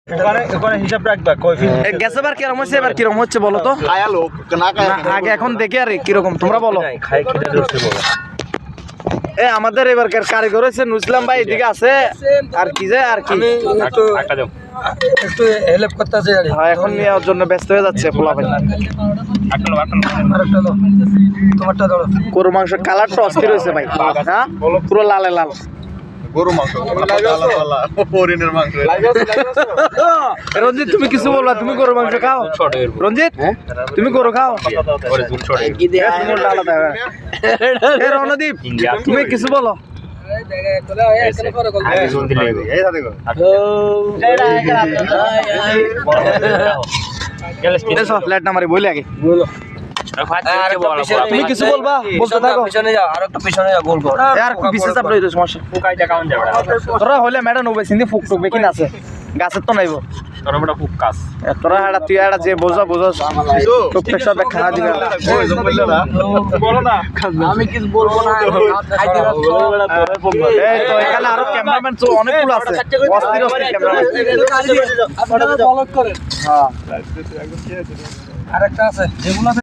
হিসাব রাখবা গেছে এবার কিরকম হচ্ছে, এবার কিরকম হচ্ছে বলো তো? আগে এখন দেখে আর কিরকম তোমরা বলো। আমাদের এবারকার কারিগর হচ্ছে নুসলাম ভাই, এদিকে আছে আর কি যে আর কি একটু হেল্প করতে আছে এখন নেওয়ার জন্য ব্যস্ত হয়ে যাচ্ছে পোলা ভাই। তোমারটা ধরো। গরু মাংস কালারটা অস্থির হয়েছে ভাই, হ্যাঁ পুরো লালে লাল গরু মাংস হরিণের মাংস। রঞ্জিত তুমি কিছু বলবা? তুমি গরু মাংস খাও রঞ্জিত? তুমি গরু খাও? রণদীপ তুমি কিছু বলো? ফ্ল্যাট নাম্বারে বলি আগে তুমি কিছু বলবা? বলতে থাকো। পিছনে যাও, আর একটু পিছনে যাও, গোল কর। আর বিশেষ আপনার সমস্যা তোরা হলে ম্যাডাম ওবে সিন্ধি ফুক টুকবে কি না আছে গাছের তো নাইব তোরা হাড়া তুই হাড়া যে বোঝা বোঝাস টুকটাক সব খাওয়া দিবে। আমি কিছু বলবো না, খাইতে এই তো এখানে আরো ক্যামেরাম্যান তো অনেকগুলো আছে, অস্থির অস্থির ক্যামেরাম্যান। আপনারা ব্লক করেন। হ্যাঁ আরেকটা আছে যেগুলো